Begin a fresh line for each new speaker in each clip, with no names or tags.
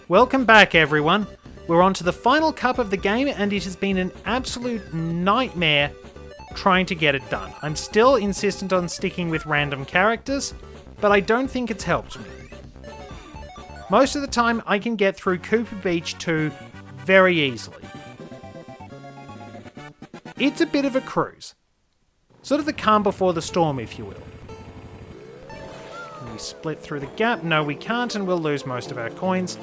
Welcome back, everyone. We're on to the final cup of the game, and it has been an absolute nightmare trying to get it done. I'm still insistent on sticking with random characters, but I don't think it's helped me. Most of the time, I can get through Koopa Beach 2 very easily. It's a bit of a cruise. Sort of the calm before the storm, if you will. Can we split through the gap? No, we can't, and we'll lose most of our coins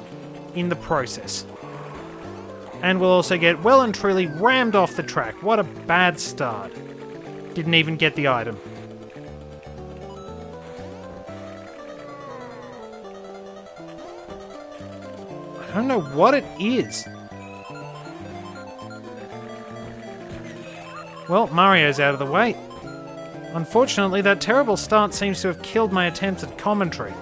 in the process. And we'll also get well and truly rammed off the track. What a bad start. Didn't even get the item. I don't know what it is. Well, Mario's out of the way. Unfortunately, that terrible start seems to have killed my attempts at commentary.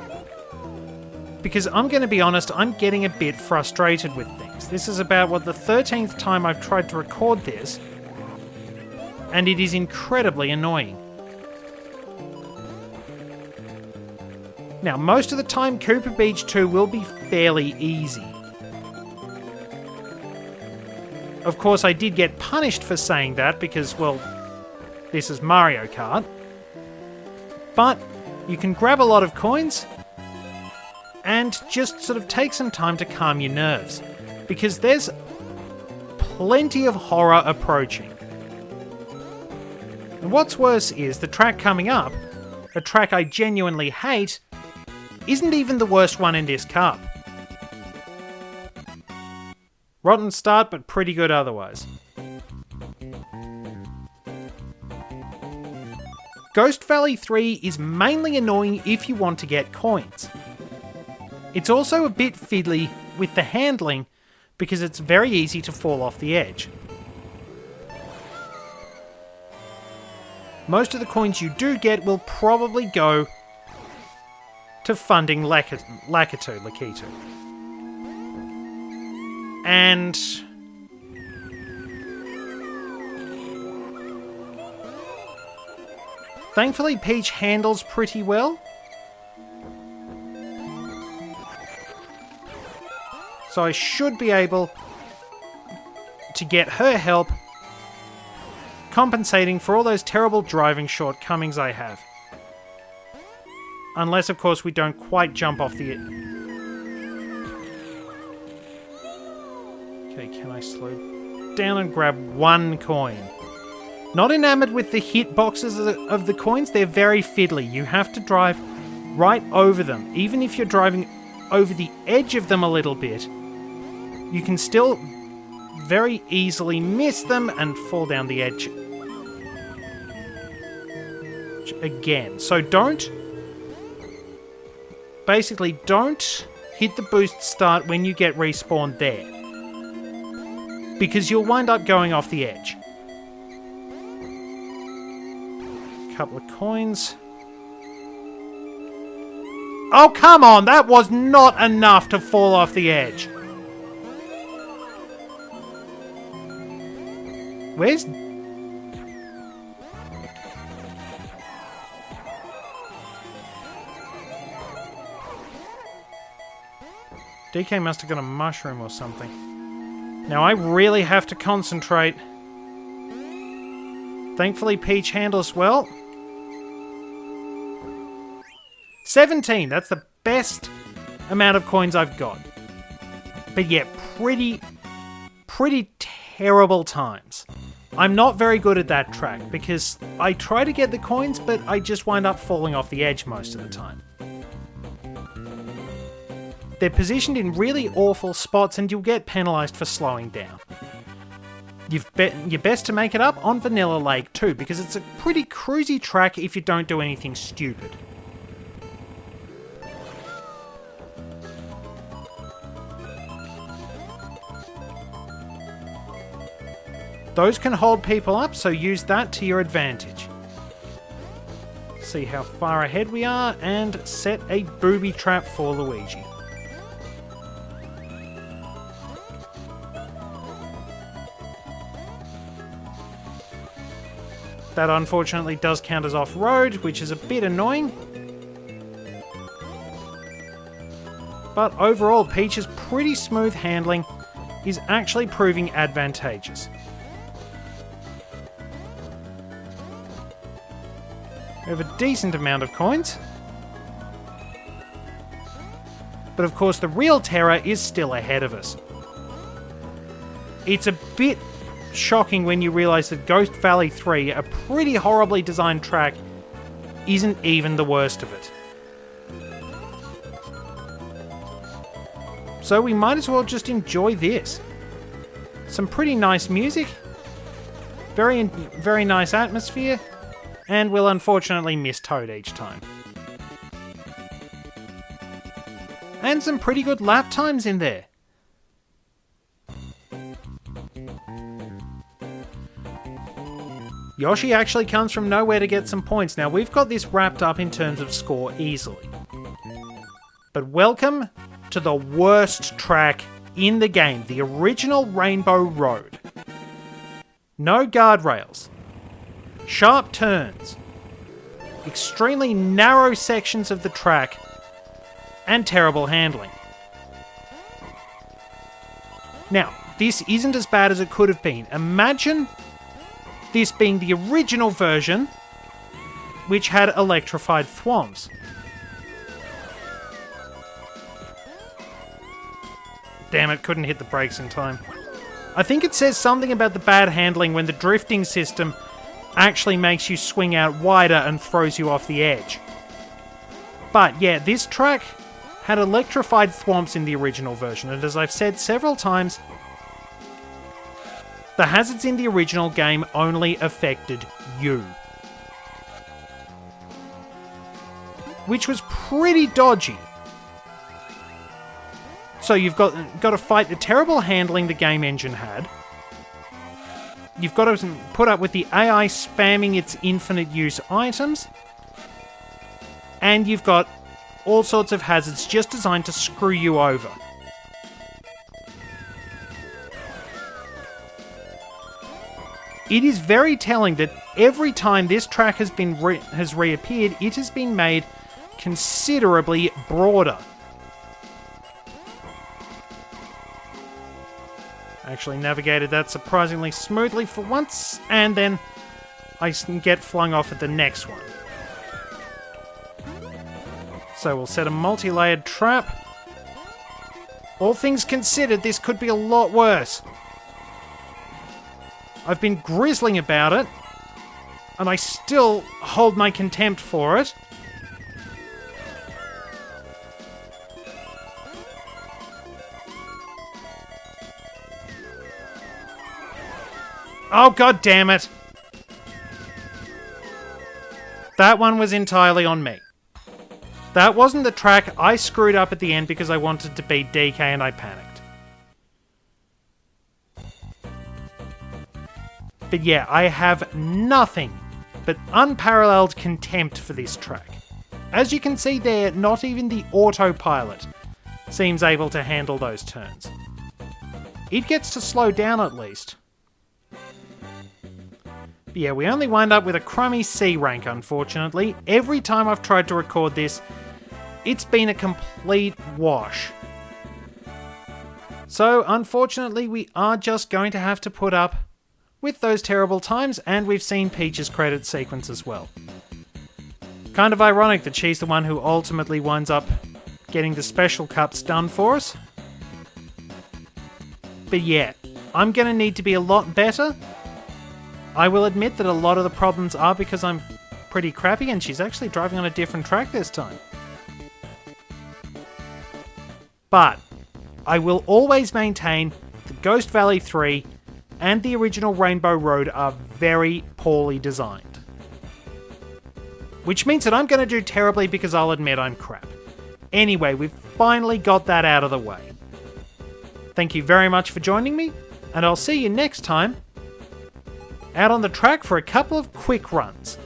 Because I'm going to be honest, I'm getting a bit frustrated with things. This is about, the 13th time I've tried to record this, and it is incredibly annoying. Now, most of the time, Koopa Beach 2 will be fairly easy. Of course, I did get punished for saying that because, well, this is Mario Kart. But you can grab a lot of coins and just sort of take some time to calm your nerves, because there's plenty of horror approaching. And what's worse is the track coming up, a track I genuinely hate, isn't even the worst one in this cup. Rotten start, but pretty good otherwise. Ghost Valley 3 is mainly annoying if you want to get coins. It's also a bit fiddly with the handling because it's very easy to fall off the edge. Most of the coins you do get will probably go to funding Lakitu. And thankfully Peach handles pretty well. So I should be able to get her help, compensating for all those terrible driving shortcomings I have. Unless, of course, we don't quite jump off the... Okay, can I slow down and grab one coin? Not enamored with the hitboxes of the coins, they're very fiddly. You have to drive right over them. Even if you're driving over the edge of them a little bit, you can still very easily miss them and fall down the edge again. So don't hit the boost start when you get respawned there, because you'll wind up going off the edge. Couple of coins. Oh, come on! That was not enough to fall off the edge. Where's... DK must have got a mushroom or something. Now I really have to concentrate. Thankfully Peach handles well. 17, that's the best amount of coins I've got. But yeah, pretty terrible times. I'm not very good at that track because I try to get the coins, but I just wind up falling off the edge most of the time. They're positioned in really awful spots and you'll get penalised for slowing down. You're best to make it up on Vanilla Lake too, because it's a pretty cruisy track if you don't do anything stupid. Those can hold people up, so use that to your advantage. See how far ahead we are, and set a booby trap for Luigi. That unfortunately does count as off-road, which is a bit annoying. But overall, Peach's pretty smooth handling is actually proving advantageous. We have a decent amount of coins. But of course, the real terror is still ahead of us. It's a bit shocking when you realise that Ghost Valley 3, a pretty horribly designed track, isn't even the worst of it. So we might as well just enjoy this. Some pretty nice music, very nice atmosphere, and we'll unfortunately miss Toad each time. And some pretty good lap times in there. Yoshi actually comes from nowhere to get some points. Now, we've got this wrapped up in terms of score easily. But welcome to the worst track in the game, the original Rainbow Road. No guardrails, sharp turns, extremely narrow sections of the track, and terrible handling. Now, this isn't as bad as it could have been. Imagine this being the original version, which had electrified thwomps. Damn it, couldn't hit the brakes in time. I think it says something about the bad handling when the drifting system actually makes you swing out wider and throws you off the edge. But yeah, this track had electrified thwomps in the original version, and as I've said several times, the hazards in the original game only affected you. Which was pretty dodgy. So you've got to fight the terrible handling the game engine had. You've got to put up with the AI spamming its infinite use items. And you've got all sorts of hazards just designed to screw you over. It is very telling that every time this track has reappeared, it has been made considerably broader. Actually navigated that surprisingly smoothly for once, and then I can get flung off at the next one. So we'll set a multi-layered trap. All things considered, this could be a lot worse. I've been grizzling about it, and I still hold my contempt for it. Oh, god damn it! That one was entirely on me. That wasn't the track. I screwed up at the end because I wanted to beat DK and I panicked. But yeah, I have nothing but unparalleled contempt for this track. As you can see there, not even the autopilot seems able to handle those turns. It gets to slow down at least. But yeah, we only wind up with a crummy C rank, unfortunately. Every time I've tried to record this, it's been a complete wash. So, unfortunately, we are just going to have to put up with those terrible times, and we've seen Peach's credit sequence as well. Kind of ironic that she's the one who ultimately winds up getting the special cups done for us. But yeah, I'm going to need to be a lot better. I will admit that a lot of the problems are because I'm pretty crappy, and she's actually driving on a different track this time. But I will always maintain that Ghost Valley 3 and the original Rainbow Road are very poorly designed. Which means that I'm going to do terribly because I'll admit I'm crap. Anyway, we've finally got that out of the way. Thank you very much for joining me, and I'll see you next time out on the track for a couple of quick runs.